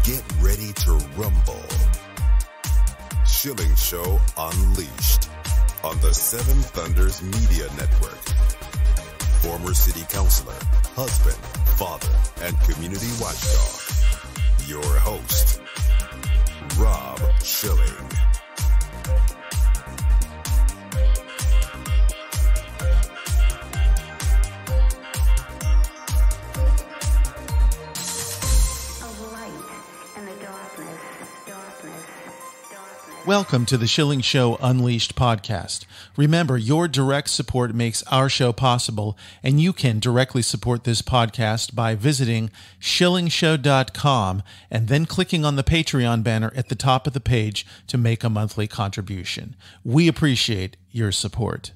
Get ready to rumble. Schilling Show Unleashed on the Seven Thunders Media Network. Former city councilor, husband, father, and community watchdog. Your host, Rob Schilling. Welcome to the Schilling Show Unleashed Podcast. Remember, your direct support makes our show possible, and you can directly support this podcast by visiting shillingshow.com and then clicking on the Patreon banner at the top of the page to make a monthly contribution. We appreciate your support.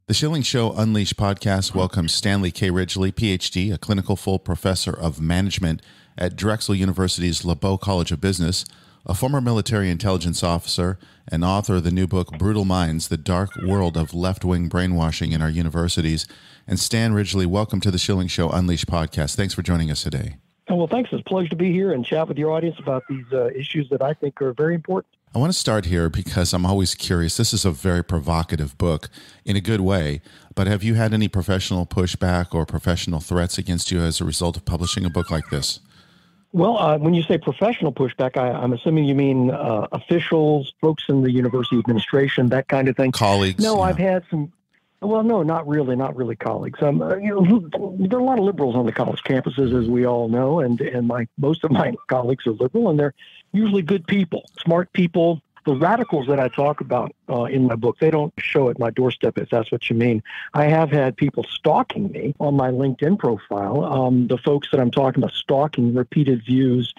The Schilling Show Unleashed Podcast welcomes Stanley K. Ridgley, PhD, a clinical full professor of management at Drexel University's LeBow College of Business, a former military intelligence officer and author of the new book, Brutal Minds, The Dark World of Left-Wing Brainwashing in Our Universities. And Stan Ridgley, welcome to the Schilling Show Unleashed podcast. Thanks for joining us today. Oh, well, thanks. It's a pleasure to be here and chat with your audience about these issues that I think are very important. I want to start here because I'm always curious. This is a very provocative book in a good way, but have you had any professional pushback or professional threats against you as a result of publishing a book like this? Well, when you say professional pushback, I'm assuming you mean officials, folks in the university administration, that kind of thing. Colleagues. No, yeah. I've had some. Well, no, not really colleagues. There are a lot of liberals on the college campuses, as we all know, and most of my colleagues are liberal, and they're usually good people, smart people. The radicals that I talk about in my book, they don't show at my doorstep, if that's what you mean. I have had people stalking me on my LinkedIn profile. The folks that I'm talking about stalking repeated views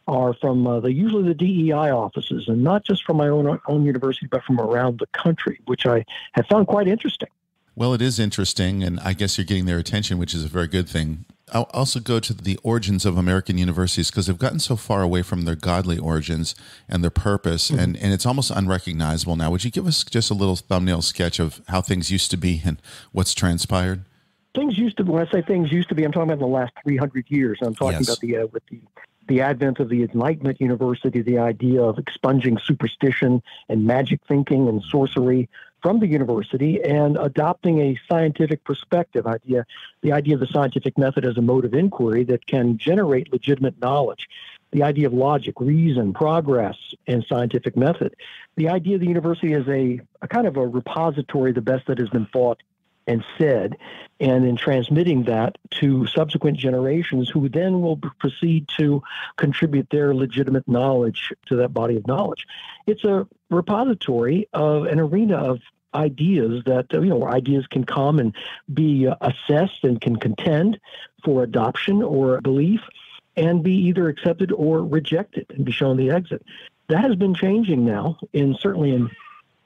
are from usually the DEI offices, and not just from my own university, but from around the country, which I have found quite interesting. Well, it is interesting, and I guess you're getting their attention, which is a very good thing. I'll also go to the origins of American universities because they've gotten so far away from their godly origins and their purpose, and it's almost unrecognizable now. Would you give us just a little thumbnail sketch of how things used to be and what's transpired? Things used to be, when I say things used to be, I'm talking about in the last 300 years. I'm talking about with the advent of the Enlightenment University, the idea of expunging superstition and magic thinking and sorcery from the university and adopting a scientific perspective, the idea of the scientific method as a mode of inquiry that can generate legitimate knowledge, the idea of logic, reason, progress, and scientific method, the idea of the university as a kind of a repository, the best that has been thought and said, and in transmitting that to subsequent generations who then will proceed to contribute their legitimate knowledge to that body of knowledge. It's a repository of an arena of ideas that, where ideas can come and be assessed and can contend for adoption or belief and be either accepted or rejected and be shown the exit. That has been changing now, certainly in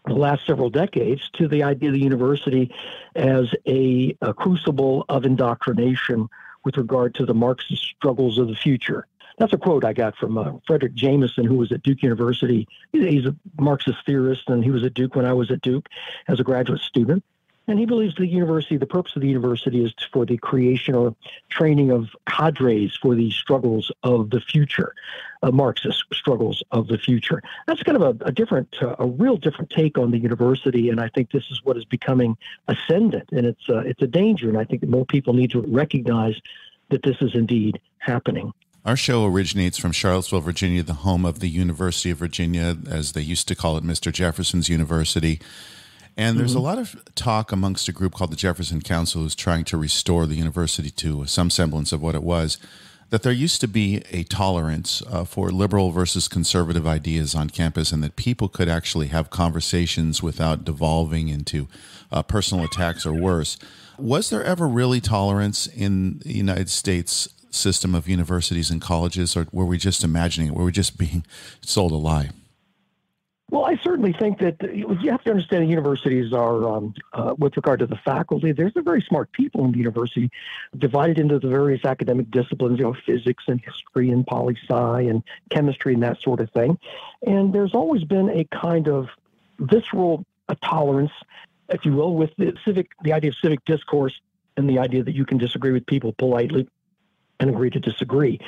the last several decades, to the idea of the university as a crucible of indoctrination with regard to the Marxist struggles of the future. That's a quote I got from Frederick Jameson, who was at Duke University. He's a Marxist theorist, and he was at Duke when I was at Duke as a graduate student. And he believes the purpose of the university is for the creation or training of cadres for the struggles of the future, Marxist struggles of the future. That's kind of a real different take on the university, and I think this is what is becoming ascendant, and it's a danger, and I think that more people need to recognize that this is indeed happening. Our show originates from Charlottesville, Virginia, the home of the University of Virginia, as they used to call it, Mr. Jefferson's University. And there's a lot of talk amongst a group called the Jefferson Council who's trying to restore the university to some semblance of what it was, that there used to be a tolerance for liberal versus conservative ideas on campus, and that people could actually have conversations without devolving into personal attacks or worse. Was there ever really tolerance in the United States system of universities and colleges, or were we just imagining it? Were we just being sold a lie? Well, I certainly think that you have to understand that universities are, with regard to the faculty, there's a very smart people in the university divided into the various academic disciplines, physics and history and poli-sci and chemistry and that sort of thing. And there's always been a kind of visceral tolerance, if you will, with the idea of civic discourse and the idea that you can disagree with people politely and agree to disagree.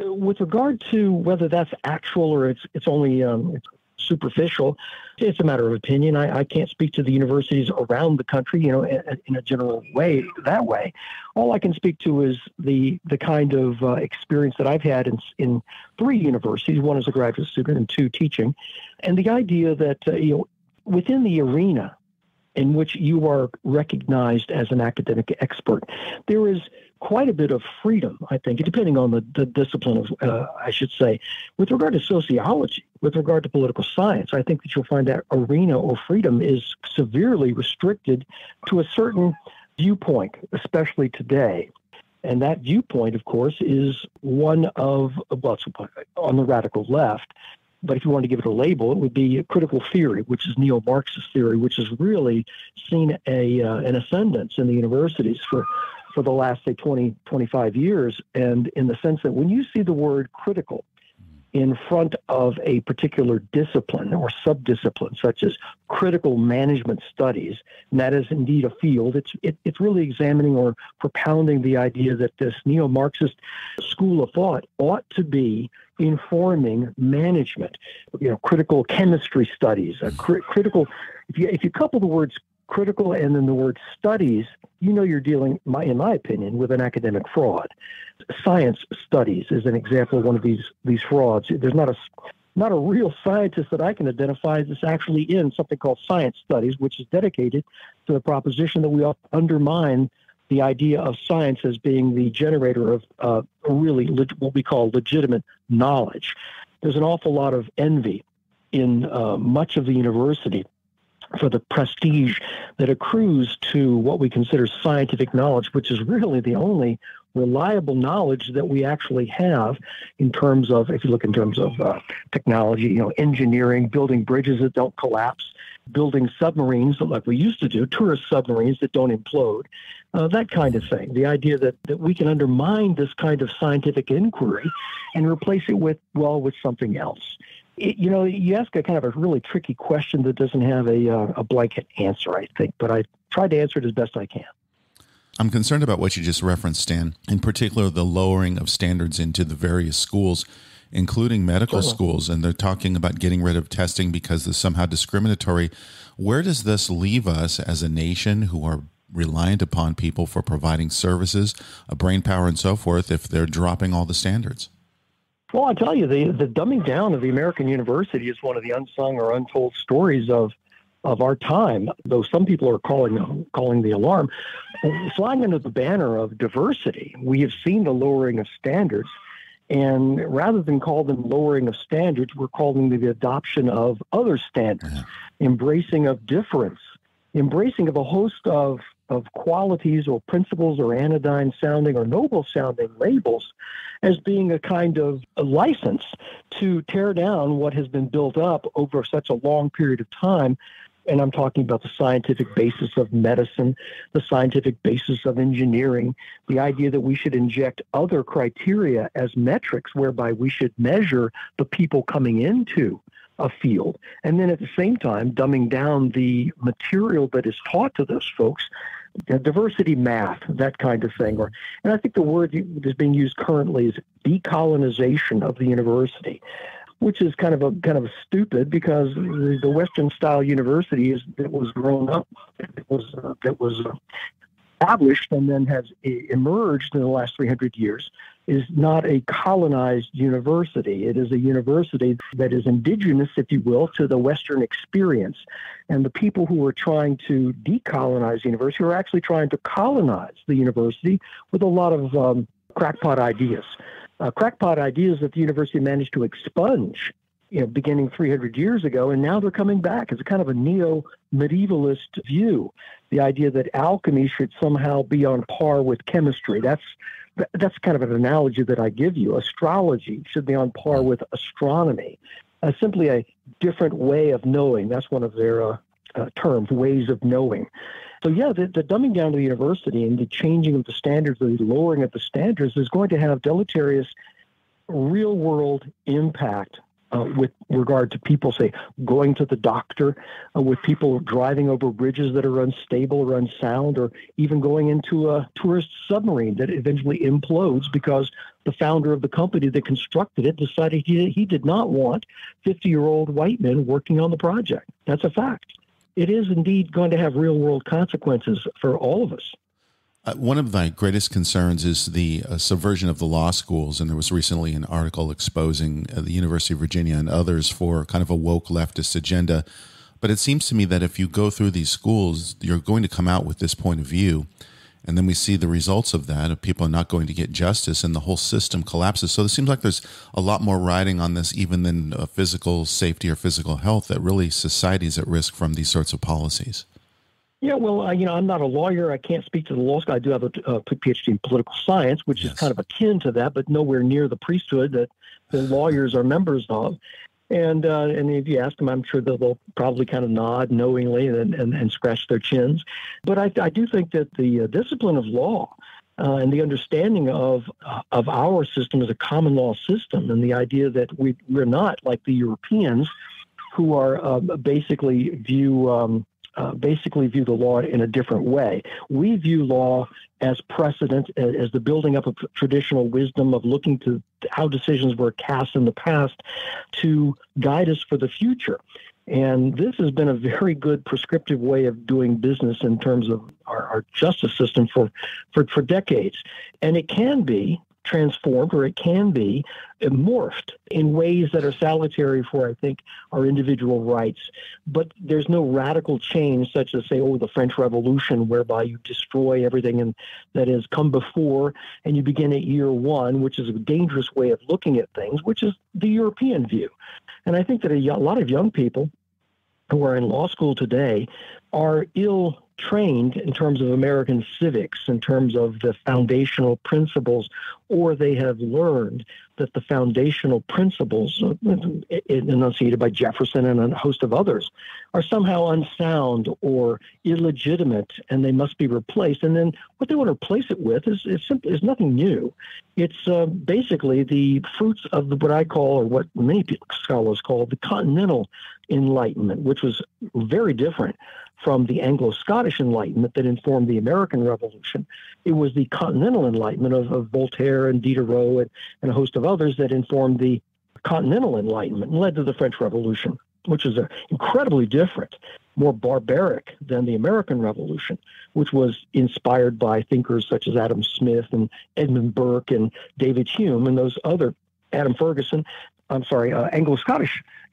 With regard to whether that's actual or it's only it's superficial, it's a matter of opinion. I can't speak to the universities around the country, in a general way, that way. All I can speak to is the kind of experience that I've had in 3 universities, one as a graduate student and 2 teaching, and the idea that, within the arena in which you are recognized as an academic expert, there is quite a bit of freedom, I think, depending on the discipline of, I should say. With regard to sociology, with regard to political science, I think that you'll find that arena or freedom is severely restricted to a certain viewpoint, especially today. And that viewpoint, of course, is one of, well, it's on the radical left. But if you want to give it a label, it would be critical theory, which is neo-Marxist theory, which has really seen an ascendance in the universities for the last, say, 20, 25 years. And in the sense that when you see the word critical in front of a particular discipline or subdiscipline, such as critical management studies, and that is indeed a field, it's really examining or propounding the idea that this neo-Marxist school of thought ought to be informing management, critical chemistry studies, critical. If you couple the words critical and then the word studies, you're dealing, in my opinion, with an academic fraud. Science studies is an example of one of these frauds. There's not a real scientist that I can identify that's actually in something called science studies, which is dedicated to the proposition that we ought to undermine the idea of science as being the generator of really what we call legitimate knowledge. There's an awful lot of envy in much of the university for the prestige that accrues to what we consider scientific knowledge, which is really the only reliable knowledge that we actually have in terms of, if you look in terms of technology, engineering, building bridges that don't collapse, building submarines like we used to do, tourist submarines that don't implode, that kind of thing. The idea that we can undermine this kind of scientific inquiry and replace it with something else. You ask a kind of a really tricky question that doesn't have a blanket answer, I think, but I tried to answer it as best I can. I'm concerned about what you just referenced, Stan, in particular the lowering of standards into the various schools, including medical schools, and they're talking about getting rid of testing because it's somehow discriminatory. Where does this leave us as a nation who are reliant upon people for providing services, brainpower, and so forth, if they're dropping all the standards? Well, I tell you, the dumbing down of the American university is one of the unsung or untold stories of our time, though some people are calling the alarm. Flying under the banner of diversity, we have seen the lowering of standards, and rather than call them lowering of standards, we're calling them the adoption of other standards, embracing of difference, embracing of a host of qualities or principles or anodyne sounding or noble sounding labels as being a kind of a license to tear down what has been built up over such a long period of time. And I'm talking about the scientific basis of medicine, the scientific basis of engineering, the idea that we should inject other criteria as metrics whereby we should measure the people coming into a field. And then at the same time, dumbing down the material that is taught to those folks, diversity math, that kind of thing. And I think the word that is being used currently is decolonization of the university, which is kind of stupid because the Western style university that was grown up, that was established and then has emerged in the last 300 years, is not a colonized university. It is a university that is indigenous, if you will, to the Western experience. And the people who are trying to decolonize the university are actually trying to colonize the university with a lot of crackpot ideas. Crackpot ideas that the university managed to expunge, beginning 300 years ago, and now they're coming back. It's a kind of a neo-medievalist view, the idea that alchemy should somehow be on par with chemistry. That's kind of an analogy that I give you. Astrology should be on par with astronomy. Simply a different way of knowing. That's one of their terms, ways of knowing. So yeah, the dumbing down of the university and the changing of the standards, the lowering of the standards is going to have deleterious real-world impact with regard to people, say, going to the doctor, with people driving over bridges that are unstable or unsound, or even going into a tourist submarine that eventually implodes because the founder of the company that constructed it decided he did not want 50-year-old white men working on the project. That's a fact. It is indeed going to have real-world consequences for all of us. One of my greatest concerns is the subversion of the law schools, and there was recently an article exposing the University of Virginia and others for kind of a woke leftist agenda. But it seems to me that if you go through these schools, you're going to come out with this point of view, and then we see the results of that, of people not going to get justice, and the whole system collapses. So it seems like there's a lot more riding on this even than physical safety or physical health, that really society is at risk from these sorts of policies. Yeah, well, I'm not a lawyer. I can't speak to the law school. I do have a PhD in political science, which is kind of akin to that, but nowhere near the priesthood that the lawyers are members of. And if you ask them, I'm sure they'll probably kind of nod knowingly and scratch their chins. But I do think that the discipline of law and the understanding of our system as a common law system, and the idea that we're not like the Europeans, who are basically view the law in a different way. We view law as precedent, as the building up of traditional wisdom of looking to how decisions were cast in the past to guide us for the future. And this has been a very good prescriptive way of doing business in terms of our justice system for decades. And it can be transformed, or it can be morphed in ways that are salutary for, I think, our individual rights. But there's no radical change such as, say, the French Revolution, whereby you destroy everything that has come before and you begin at year one, which is a dangerous way of looking at things, which is the European view. And I think that a lot of young people who are in law school today are ill-trained in terms of American civics, in terms of the foundational principles, or they have learned that the foundational principles enunciated by Jefferson and a host of others are somehow unsound or illegitimate, and they must be replaced. And then what they want to replace it with is nothing new. It's basically the fruits of what I call, or what many scholars call, the Continental Enlightenment, which was very different from the Anglo-Scottish Enlightenment that informed the American Revolution. It was the Continental Enlightenment of Voltaire and Diderot and a host of others that informed the Continental Enlightenment and led to the French Revolution, which is incredibly different, more barbaric than the American Revolution, which was inspired by thinkers such as Adam Smith and Edmund Burke and David Hume and those other Anglo-Scottish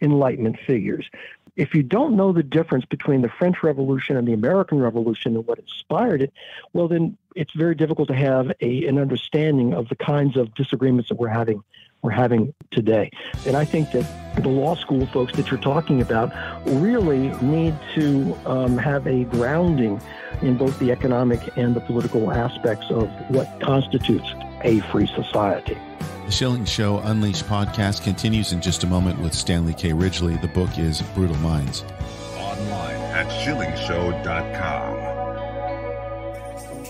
Enlightenment figures. If you don't know the difference between the French Revolution and the American Revolution and what inspired it, well, then it's very difficult to have an understanding of the kinds of disagreements that we're having today. And I think that the law school folks that you're talking about really need to have a grounding in both the economic and the political aspects of what constitutes a free society. The Schilling Show Unleashed podcast continues in just a moment with Stanley K. Ridgley. The book is Brutal Minds. Online at shillingshow.com.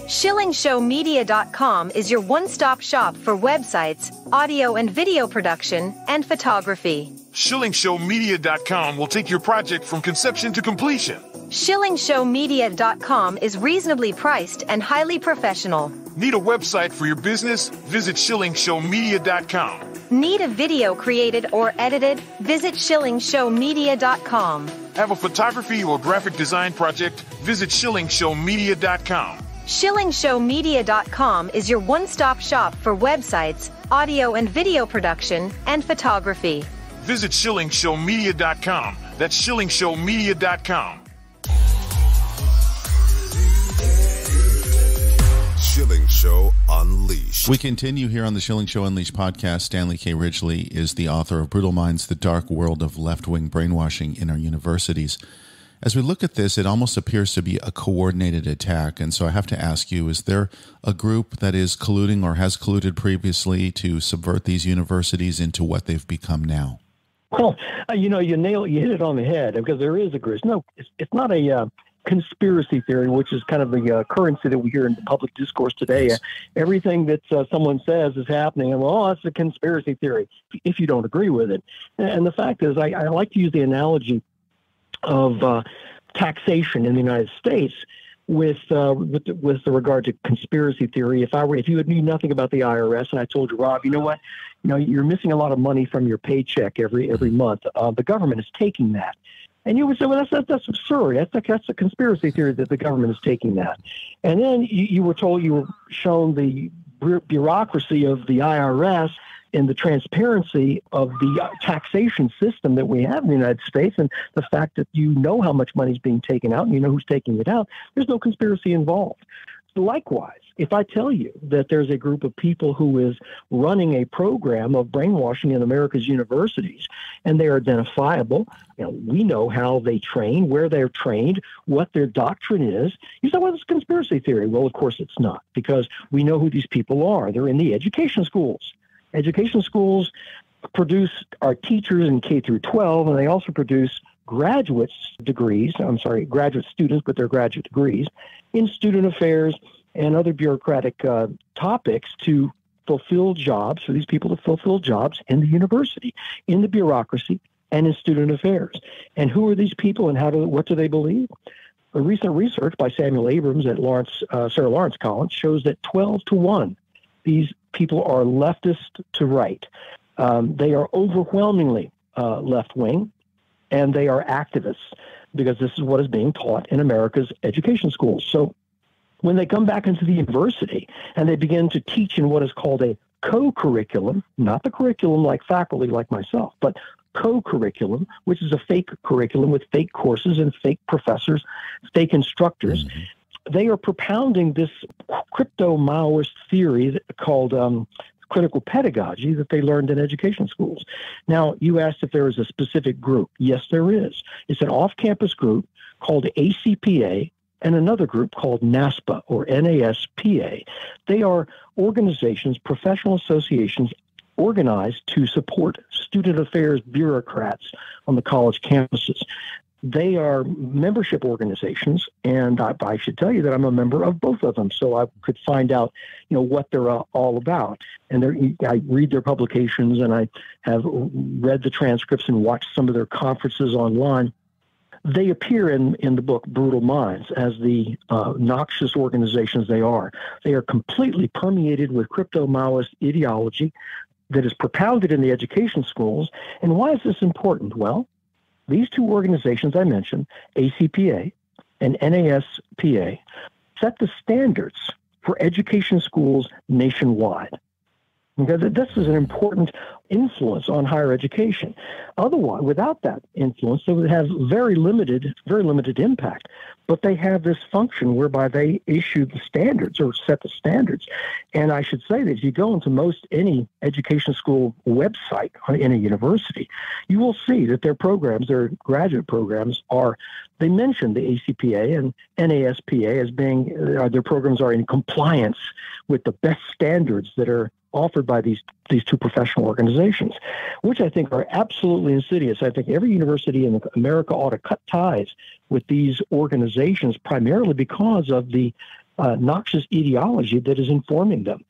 ShillingShowMedia.com is your one-stop shop for websites, audio and video production, and photography. ShillingShowMedia.com will take your project from conception to completion. ShillingShowMedia.com is reasonably priced and highly professional. Need a website for your business? Visit ShillingShowMedia.com. Need a video created or edited? Visit ShillingShowMedia.com. Have a photography or graphic design project? Visit ShillingShowMedia.com. ShillingShowMedia.com is your one-stop shop for websites, audio and video production, and photography. Visit ShillingShowMedia.com. That's ShillingShowMedia.com. Schilling Show Unleashed. We continue here on the Schilling Show Unleashed podcast. Stanley K. Ridgley is the author of Brutal Minds, The Dark World of Left-Wing Brainwashing in Our Universities. As we look at this, it almost appears to be a coordinated attack. And so I have to ask you, is there a group that is colluding or has colluded previously to subvert these universities into what they've become now? Well, you hit it on the head, because there is a group. No, it's not a conspiracy theory, which is kind of the currency that we hear in the public discourse today. Everything that someone says is happening, and well, that's a conspiracy theory if you don't agree with it. And the fact is, I like to use the analogy of taxation in the United States with regard to conspiracy theory. If you knew nothing about the IRS, and I told you, Rob, you know what, you're missing a lot of money from your paycheck every month. The government is taking that. And you would say, well, that's absurd. That's a conspiracy theory that the government is taking that. And then you were shown the bureaucracy of the IRS and the transparency of the taxation system that we have in the United States, and the fact that you know how much money is being taken out and you know who's taking it out. There's no conspiracy involved. Likewise, if I tell you that there's a group of people who is running a program of brainwashing in America's universities, and they are identifiable, we know how they train, where they're trained, what their doctrine is, you say, well, it's conspiracy theory. Well, of course it's not, because we know who these people are. They're in the education schools. Education schools produce our teachers in K through 12, and they also produce graduate students, but they're graduate degrees in student affairs and other bureaucratic topics to fulfill jobs, for these people to fulfill jobs in the university, in the bureaucracy, and in student affairs. And who are these people, and what do they believe? A recent research by Samuel Abrams at Sarah Lawrence College shows that 12-1, these people are leftist to right. They are overwhelmingly left-wing, and they are activists, because this is what is being taught in America's education schools. So when they come back into the university and they begin to teach in what is called a co-curriculum, not the curriculum like faculty like myself, but co-curriculum, which is a fake curriculum with fake courses and fake professors, fake instructors, they are propounding this crypto-Maoist theory called critical pedagogy that they learned in education schools. Now, you asked if there is a specific group. Yes, there is. It's an off-campus group called ACPA and another group called NASPA, or NASPA. They are organizations, professional associations, organized to support student affairs bureaucrats on the college campuses. They are membership organizations, and I should tell you that I'm a member of both of them, so I could find out, what they're all about. And I read their publications, and I have read the transcripts and watched some of their conferences online. They appear in the book Brutal Minds as the noxious organizations they are. They are completely permeated with crypto-Maoist ideology that is propounded in the education schools. And why is this important? Well, these two organizations I mentioned, ACPA and NASPA, set the standards for education schools nationwide. Okay, this is an important influence on higher education. Otherwise, without that influence, they would have very limited impact. But they have this function whereby they issue the standards or set the standards. And I should say that if you go into any education school website in a university, you will see that their programs, their graduate programs, they mention the ACPA and NASPA as being, their programs are in compliance with the best standards that are offered by these two professional organizations, which I think are absolutely insidious. I think every university in America ought to cut ties with these organizations, primarily because of the noxious ideology that is informing them.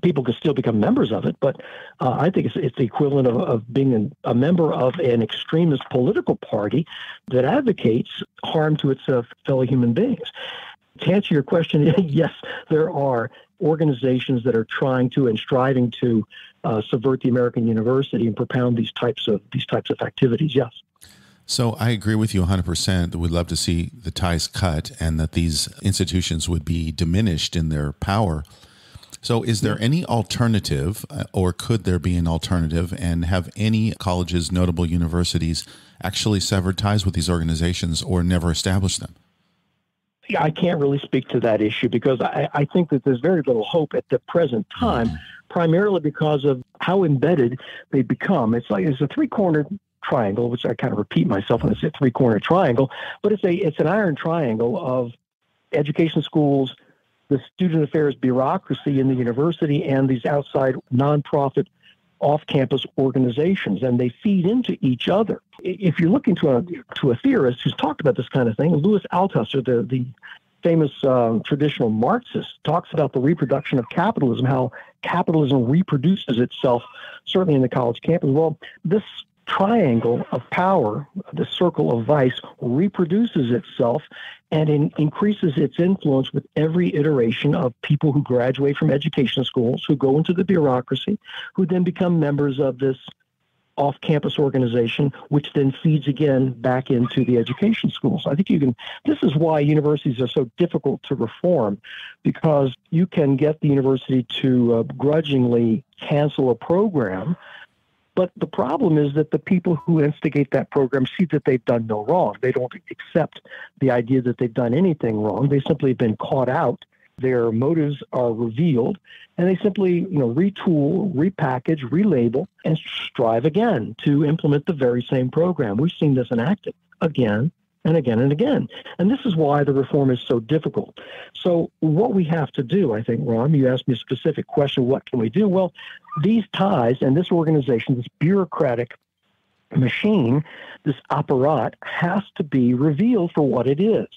People can still become members of it, but I think it's the equivalent of being a member of an extremist political party that advocates harm to its fellow human beings. To answer your question, yes, there are organizations that are trying to and striving to subvert the American university and propound these types of activities. Yes. So I agree with you 100% that we'd love to see the ties cut and that these institutions would be diminished in their power. So is there any alternative, or could there be an alternative, and have any colleges, notable universities, actually severed ties with these organizations or never established them? I can't really speak to that issue because I think that there's very little hope at the present time, primarily because of how embedded they become. It's a three-cornered triangle, which I kind of repeat myself when I say three-cornered triangle, but it's an iron triangle of education schools, the student affairs bureaucracy in the university, and these outside nonprofit off-campus organizations, and they feed into each other. if you're looking to a theorist who's talked about this kind of thing, Louis Althusser, the famous traditional Marxist, talks about the reproduction of capitalism, how capitalism reproduces itself, certainly in the college campus. Well, this triangle of power, the circle of vice, reproduces itself and increases its influence with every iteration of people who graduate from education schools, who go into the bureaucracy, who then become members of this off-campus organization, which then feeds again back into the education schools. I think this is why universities are so difficult to reform, because you can get the university to grudgingly cancel a program, but the problem is that the people who instigate that program see that they've done no wrong. They don't accept the idea that they've done anything wrong. They simply have been caught out. Their motives are revealed, and they simply, retool, repackage, relabel, and strive again to implement the very same program. We've seen this enacted again and again and again. And this is why the reform is so difficult. So what we have to do, I think, Ron, you asked me a specific question, what can we do? Well, these ties and this organization, this bureaucratic machine, this apparat, has to be revealed for what it is.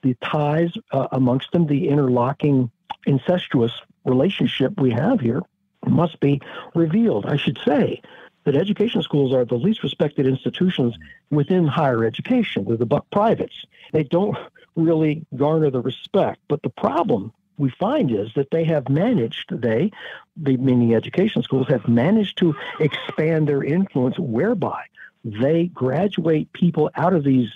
The ties amongst them, the interlocking incestuous relationship we have here must be revealed. I should say that education schools are the least respected institutions within higher education. They're the buck privates. They don't really garner the respect. But the problem we find is that they have managed, meaning education schools, have managed to expand their influence whereby they graduate people out of these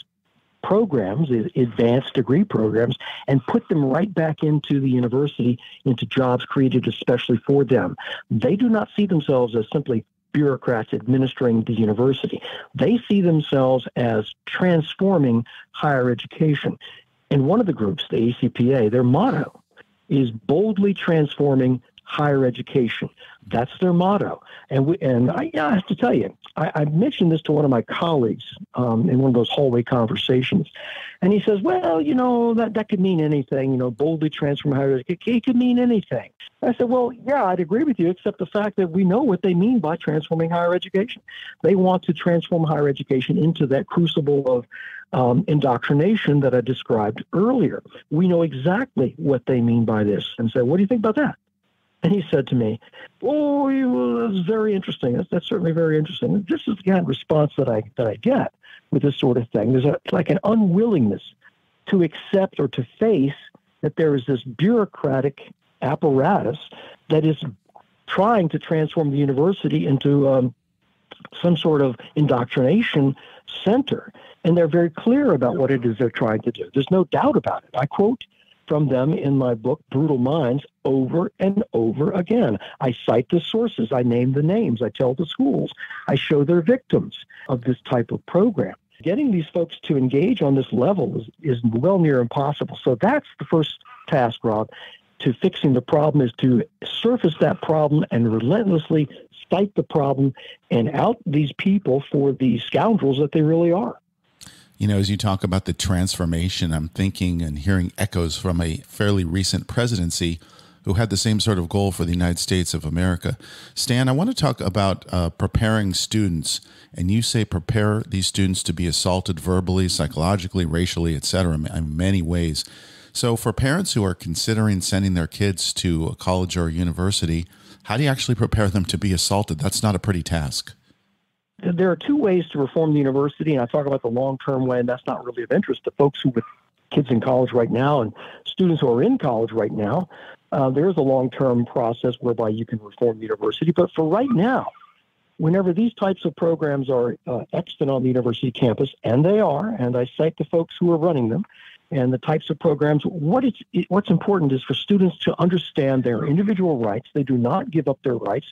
programs, advanced degree programs, and put them right back into the university, into jobs created especially for them. They do not see themselves as simply bureaucrats administering the university. They see themselves as transforming higher education. And one of the groups, the ACPA, their motto is boldly transforming higher education. That's their motto. And I have to tell you, I mentioned this to one of my colleagues in one of those hallway conversations. And he says, well, that could mean anything, boldly transform higher education. It could mean anything. I said, well, yeah, I'd agree with you, except the fact that we know what they mean by transforming higher education. They want to transform higher education into that crucible of indoctrination that I described earlier. We know exactly what they mean by this. And so what do you think about that? And he said to me, that's very interesting. That's certainly very interesting. This is the kind of response that I get with this sort of thing. There's like an unwillingness to accept or to face that there is this bureaucratic apparatus that is trying to transform the university into some sort of indoctrination center. And they're very clear about what it is they're trying to do. There's no doubt about it. I quote from them in my book, Brutal Minds, over and over again. I cite the sources. I name the names. I tell the schools. I show their victims of this type of program. Getting these folks to engage on this level is well near impossible. So that's the first task, Rob, to fixing the problem, is to surface that problem and relentlessly cite the problem and out these people for the scoundrels that they really are. As you talk about the transformation, I'm thinking and hearing echoes from a fairly recent presidency who had the same sort of goal for the United States of America. Stan, I want to talk about preparing students, and you say prepare these students to be assaulted verbally, psychologically, racially, et cetera, in many ways. So for parents who are considering sending their kids to a college or a university, how do you actually prepare them to be assaulted? That's not a pretty task. There are two ways to reform the university, and I talk about the long-term way, and that's not really of interest to folks who with kids in college right now and students who are in college right now. There is a long-term process whereby you can reform the university. But for right now, whenever these types of programs are extant on the university campus, and they are, and I cite the folks who are running them, and the types of programs, what's important is for students to understand their individual rights. They do not give up their rights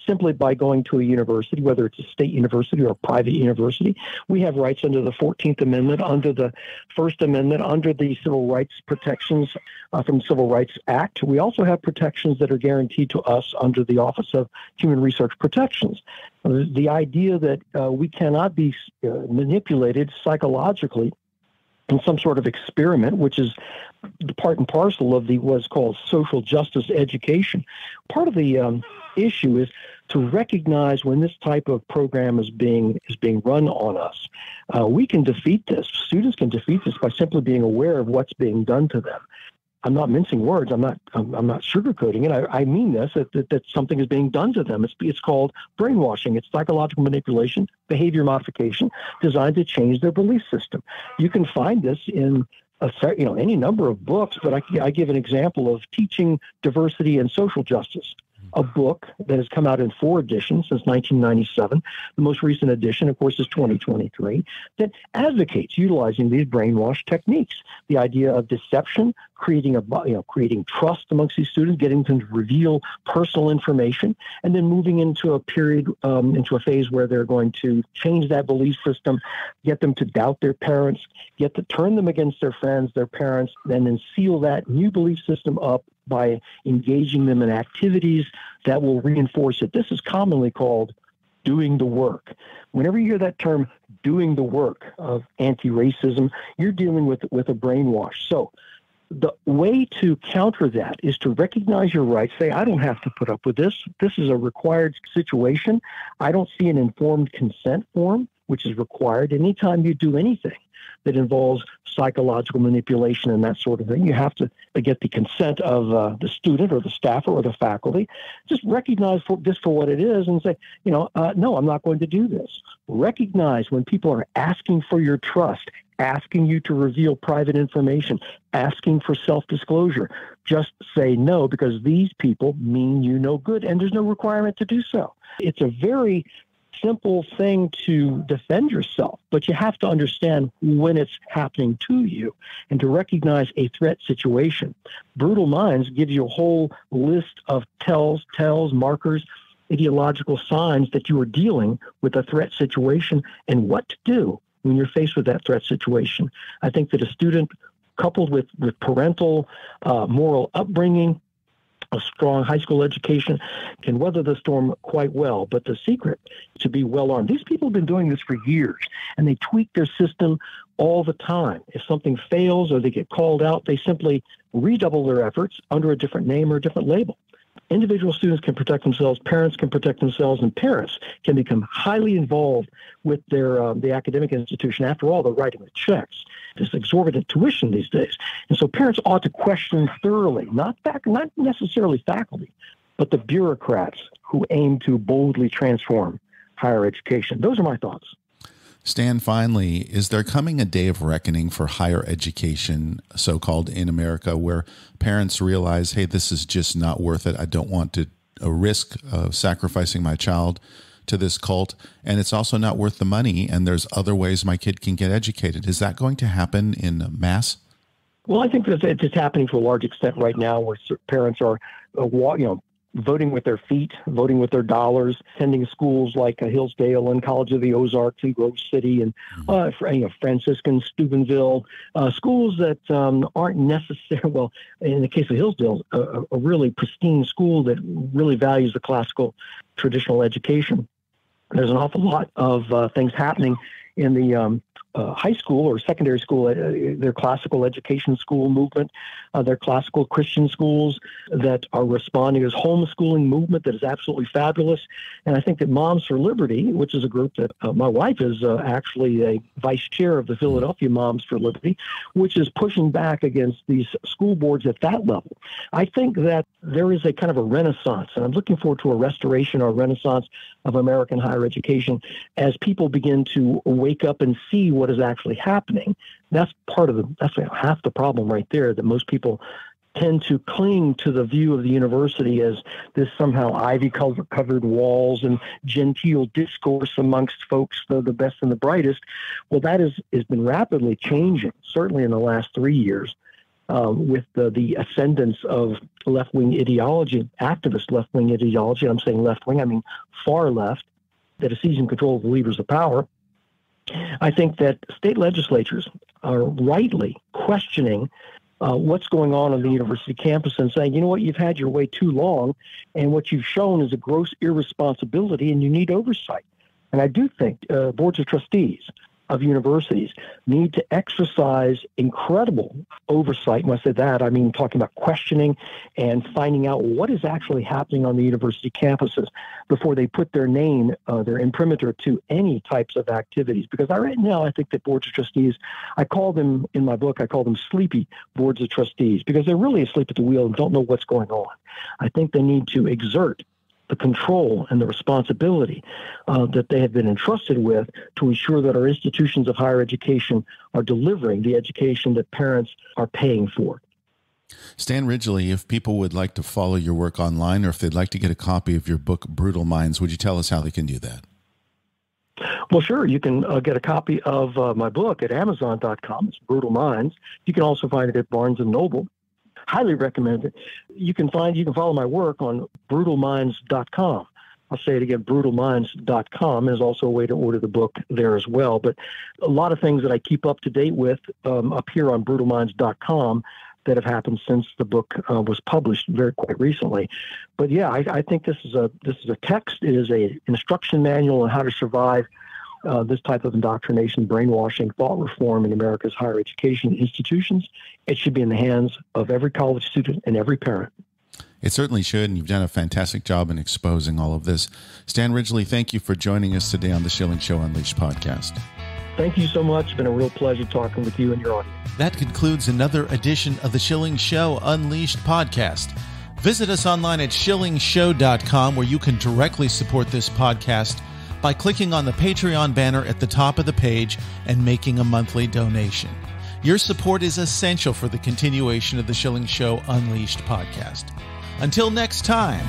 simply by going to a university, whether it's a state university or a private university. We have rights under the 14th Amendment, under the First Amendment, under the civil rights protections from the Civil Rights Act. We also have protections that are guaranteed to us under the Office of Human Research Protections. The idea that we cannot be manipulated psychologically in some sort of experiment, which is part and parcel of what's called social justice education. Part of the issue is to recognize when this type of program is being run on us. We can defeat this. Students can defeat this by simply being aware of what's being done to them. I'm not mincing words. I'm not sugarcoating it. I mean this, that something is being done to them. It's called brainwashing. It's psychological manipulation, behavior modification, designed to change their belief system. You can find this in any number of books, but I give an example of Teaching Diversity and Social Justice, a book that has come out in 4 editions since 1997. The most recent edition, of course, is 2023, that advocates utilizing these brainwash techniques. The idea of deception, creating trust amongst these students, getting them to reveal personal information, and then moving into a period, into a phase where they're going to change that belief system, get them to doubt their parents, turn them against their friends, their parents, and then seal that new belief system up by engaging them in activities that will reinforce it. This is commonly called doing the work. Whenever you hear that term, doing the work of anti-racism, you're dealing with a brainwash. So the way to counter that is to recognize your rights, say, I don't have to put up with this. This is a required situation. I don't see an informed consent form, which is required anytime you do anything that involves psychological manipulation and that sort of thing. You have to get the consent of the student or the staffer or the faculty. Just recognize this for what it is and say, no, I'm not going to do this. Recognize when people are asking for your trust, asking you to reveal private information, asking for self-disclosure. Just say no, because these people mean you no good, and there's no requirement to do so. It's a very simple thing to defend yourself, but you have to understand when it's happening to you and to recognize a threat situation. Brutal Minds gives you a whole list of tells, markers, ideological signs that you are dealing with a threat situation and what to do when you're faced with that threat situation. I think that a student, coupled with parental moral upbringing, a strong high school education, can weather the storm quite well. But the secret to be well armed. These people have been doing this for years, and they tweak their system all the time. If something fails or they get called out, they simply redouble their efforts under a different name or a different label. Individual students can protect themselves, parents can protect themselves, and parents can become highly involved with their the academic institution. After all, they're writing the checks. There's exorbitant tuition these days. And so parents ought to question thoroughly, not necessarily faculty, but the bureaucrats who aim to boldly transform higher education. Those are my thoughts. Stan, finally, is there coming a day of reckoning for higher education, so-called, in America, where parents realize, hey, this is just not worth it. I don't want to risk sacrificing my child to this cult, and it's also not worth the money, and there's other ways my kid can get educated. Is that going to happen in mass? Well, I think that it's happening to a large extent right now, where parents are, voting with their feet, voting with their dollars, attending schools like Hillsdale and College of the Ozarks and Grove City and Franciscan, Steubenville, schools that aren't necessarily, well, in the case of Hillsdale, a really pristine school that really values the classical traditional education. There's an awful lot of things happening in the high school or secondary school, their classical education school movement, their classical Christian schools that are responding as homeschooling movement that is absolutely fabulous. And I think that Moms for Liberty, which is a group that my wife is actually a vice chair of the Philadelphia Moms for Liberty, which is pushing back against these school boards at that level. I think that there is a kind of a renaissance, and I'm looking forward to a restoration or a renaissance of American higher education as people begin to wake up and see what is actually happening. That's half the problem right there, that most people tend to cling to the view of the university as this somehow ivy-covered walls and genteel discourse amongst folks, the best and the brightest. Well, that has been rapidly changing, certainly in the last 3 years, with the ascendance of left-wing ideology, activist left-wing ideology. I'm saying left-wing, I mean far left, that is seizing control of the levers of power. I think that state legislatures are rightly questioning what's going on the university campus and saying, you know what, you've had your way too long, and what you've shown is a gross irresponsibility, and you need oversight. And I do think boards of trustees of universities need to exercise incredible oversight. When I say that, I mean talking about questioning and finding out what is actually happening on the university campuses before they put their name, their imprimatur to any types of activities. Because right now, I think that boards of trustees, I call them, in my book, I call them sleepy boards of trustees, because they're really asleep at the wheel and don't know what's going on. I think they need to exert the control and the responsibility that they have been entrusted with to ensure that our institutions of higher education are delivering the education that parents are paying for. Stan Ridgley, if people would like to follow your work online, or if they'd like to get a copy of your book, Brutal Minds, would you tell us how they can do that? Well, sure. You can get a copy of my book at Amazon.com. It's Brutal Minds. You can also find it at Barnes & Noble. Highly recommend it. You can follow my work on brutalminds.com. I'll say it again, brutalminds.com. There's also a way to order the book there as well. But a lot of things that I keep up to date with up here on brutalminds.com that have happened since the book was published quite recently. But yeah, I think this is a text. It is an instruction manual on how to survive this type of indoctrination, brainwashing, thought reform in America's higher education institutions. It should be in the hands of every college student and every parent. It certainly should, and you've done a fantastic job in exposing all of this. Stan Ridgley, thank you for joining us today on the Schilling Show Unleashed podcast. Thank you so much. It's been a real pleasure talking with you and your audience. That concludes another edition of the Schilling Show Unleashed podcast. Visit us online at schillingshow.com, where you can directly support this podcast by clicking on the Patreon banner at the top of the page and making a monthly donation. Your support is essential for the continuation of the Schilling Show Unleashed podcast. Until next time.